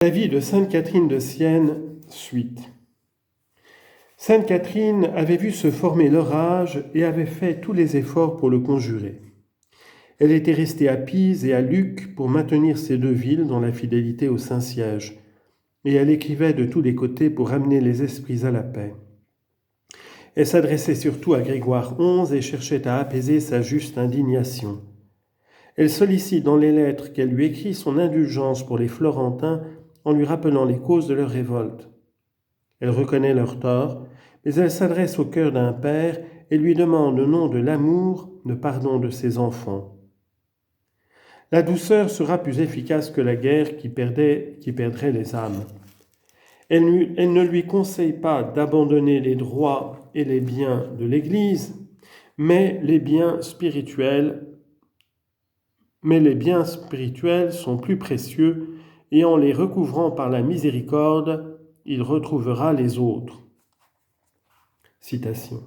La vie de sainte Catherine de Sienne, suite. Sainte Catherine avait vu se former l'orage et avait fait tous les efforts pour le conjurer. Elle était restée à Pise et à Lucques pour maintenir ces deux villes dans la fidélité au Saint-Siège, et elle écrivait de tous les côtés pour ramener les esprits à la paix. Elle s'adressait surtout à Grégoire XI et cherchait à apaiser sa juste indignation. Elle sollicite dans les lettres qu'elle lui écrit son indulgence pour les Florentins en lui rappelant les causes de leur révolte. Elle reconnaît leurs torts, mais elle s'adresse au cœur d'un père et lui demande au nom de l'amour le pardon de ses enfants. La douceur sera plus efficace que la guerre qui perdrait les âmes. Elle ne lui conseille pas d'abandonner les droits et les biens de l'Église, mais les biens spirituels sont plus précieux et en les recouvrant par la miséricorde, il retrouvera les autres. Citation.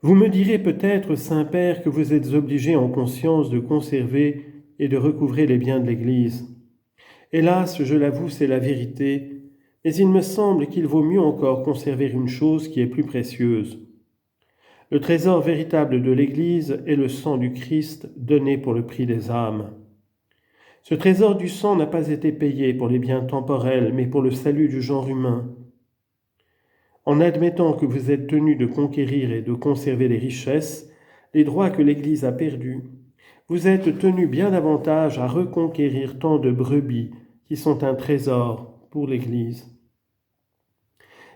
Vous me direz peut-être, Saint-Père, que vous êtes obligé en conscience de conserver et de recouvrer les biens de l'Église. Hélas, je l'avoue, c'est la vérité, mais il me semble qu'il vaut mieux encore conserver une chose qui est plus précieuse. Le trésor véritable de l'Église est le sang du Christ donné pour le prix des âmes. Ce trésor du sang n'a pas été payé pour les biens temporels, mais pour le salut du genre humain. En admettant que vous êtes tenu de conquérir et de conserver les richesses, les droits que l'Église a perdus, vous êtes tenu bien davantage à reconquérir tant de brebis qui sont un trésor pour l'Église.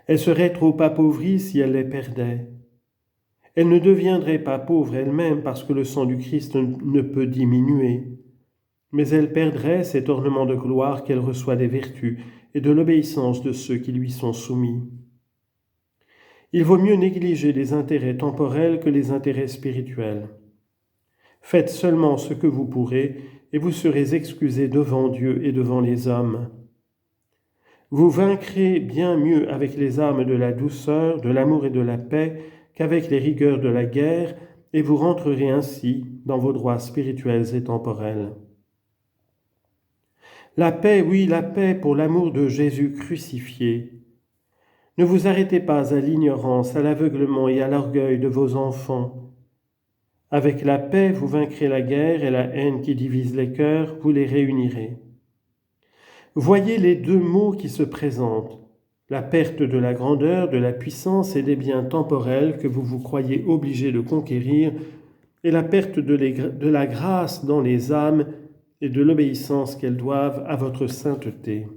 Elle serait trop appauvrie si elle les perdait. Elle ne deviendrait pas pauvre elle-même parce que le sang du Christ ne peut diminuer, mais elle perdrait cet ornement de gloire qu'elle reçoit des vertus et de l'obéissance de ceux qui lui sont soumis. Il vaut mieux négliger les intérêts temporels que les intérêts spirituels. Faites seulement ce que vous pourrez et vous serez excusés devant Dieu et devant les hommes. Vous vaincrez bien mieux avec les armes de la douceur, de l'amour et de la paix qu'avec les rigueurs de la guerre, et vous rentrerez ainsi dans vos droits spirituels et temporels. La paix, oui, la paix pour l'amour de Jésus crucifié. Ne vous arrêtez pas à l'ignorance, à l'aveuglement et à l'orgueil de vos enfants. Avec la paix, vous vaincrez la guerre et la haine qui divise les cœurs, vous les réunirez. Voyez les deux maux qui se présentent, la perte de la grandeur, de la puissance et des biens temporels que vous vous croyez obligés de conquérir, et la perte de la grâce dans les âmes et de l'obéissance qu'elles doivent à votre sainteté.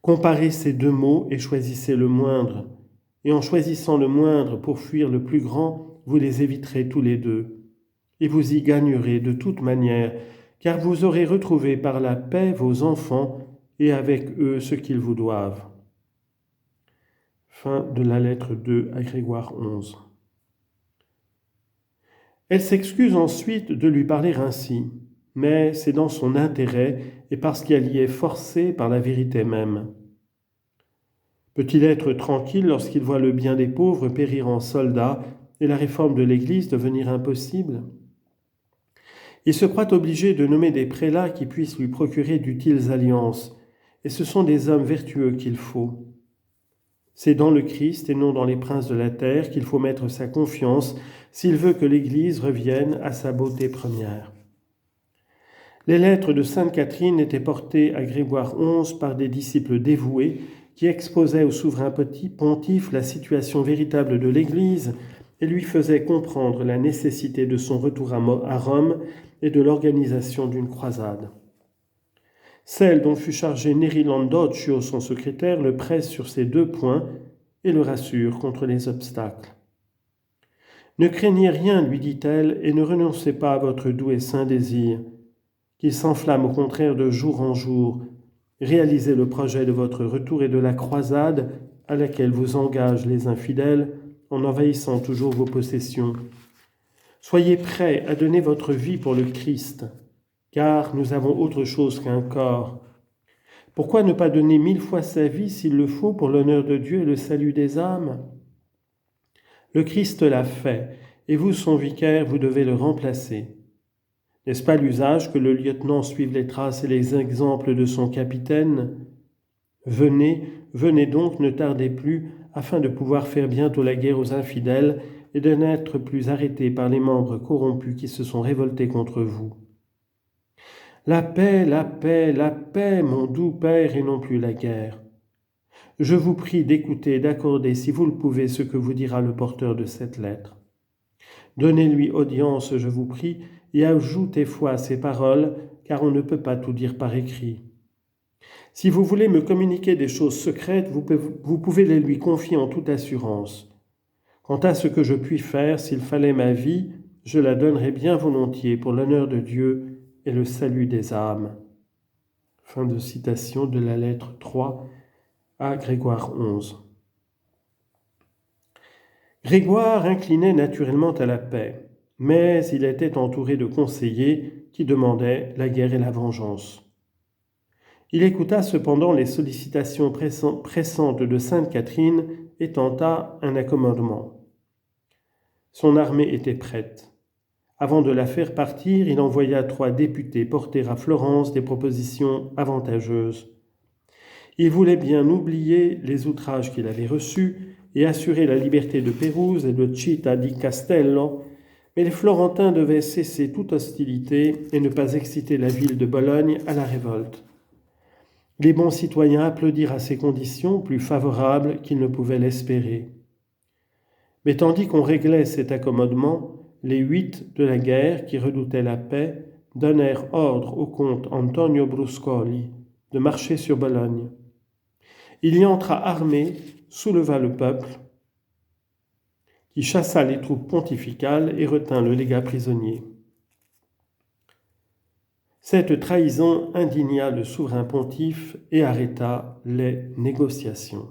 Comparez ces deux maux et choisissez le moindre, et en choisissant le moindre pour fuir le plus grand, vous les éviterez tous les deux, et vous y gagnerez de toute manière, car vous aurez retrouvé par la paix vos enfants et avec eux ce qu'ils vous doivent. Fin de la lettre 2 à Grégoire XI. Elle s'excuse ensuite de lui parler ainsi, mais c'est dans son intérêt et parce qu'elle y est forcée par la vérité même. Peut-il être tranquille lorsqu'il voit le bien des pauvres périr en soldats et la réforme de l'Église devenir impossible ? Il se croit obligé de nommer des prélats qui puissent lui procurer d'utiles alliances, et ce sont des hommes vertueux qu'il faut. C'est dans le Christ et non dans les princes de la terre qu'il faut mettre sa confiance s'il veut que l'Église revienne à sa beauté première. Les lettres de sainte Catherine étaient portées à Grégoire XI par des disciples dévoués qui exposaient au souverain pontife la situation véritable de l'Église et lui faisaient comprendre la nécessité de son retour à Rome et de l'organisation d'une croisade. Celle dont fut chargé Neri Landocchio, son secrétaire, le presse sur ces deux points et le rassure contre les obstacles. Ne craignez rien, lui dit-elle, et ne renoncez pas à votre doux et saint désir, qu'il s'enflamme au contraire de jour en jour. Réalisez le projet de votre retour et de la croisade à laquelle vous engagent les infidèles en envahissant toujours vos possessions. Soyez prêts à donner votre vie pour le Christ, car nous avons autre chose qu'un corps. Pourquoi ne pas donner 1000 fois sa vie, s'il le faut, pour l'honneur de Dieu et le salut des âmes ? Le Christ l'a fait, et vous, son vicaire, vous devez le remplacer. N'est-ce pas l'usage que le lieutenant suive les traces et les exemples de son capitaine ? Venez, venez donc, ne tardez plus, afin de pouvoir faire bientôt la guerre aux infidèles et de n'être plus arrêtés par les membres corrompus qui se sont révoltés contre vous. La paix, la paix, la paix, mon doux père, et non plus la guerre. Je vous prie d'écouter et d'accorder, si vous le pouvez, ce que vous dira le porteur de cette lettre. Donnez-lui audience, je vous prie, et ajoutez foi à ses paroles, car on ne peut pas tout dire par écrit. Si vous voulez me communiquer des choses secrètes, vous pouvez les lui confier en toute assurance. Quant à ce que je puis faire, s'il fallait ma vie, je la donnerais bien volontiers pour l'honneur de Dieu et le salut des âmes. Fin de citation de la lettre 3 à Grégoire XI. Grégoire inclinait naturellement à la paix, mais il était entouré de conseillers qui demandaient la guerre et la vengeance. Il écouta cependant les sollicitations pressantes de Sainte Catherine et tenta un accommodement. Son armée était prête. Avant de la faire partir, il envoya 3 députés porter à Florence des propositions avantageuses. Il voulait bien oublier les outrages qu'il avait reçus et assurer la liberté de Pérouse et de Città di Castello, mais les Florentins devaient cesser toute hostilité et ne pas exciter la ville de Bologne à la révolte. Les bons citoyens applaudirent à ces conditions plus favorables qu'ils ne pouvaient l'espérer. Mais tandis qu'on réglait cet accommodement, les 8 de la guerre, qui redoutaient la paix, donnèrent ordre au comte Antonio Bruscoli de marcher sur Bologne. Il y entra armé, souleva le peuple, qui chassa les troupes pontificales et retint le légat prisonnier. Cette trahison indigna le souverain pontife et arrêta les négociations.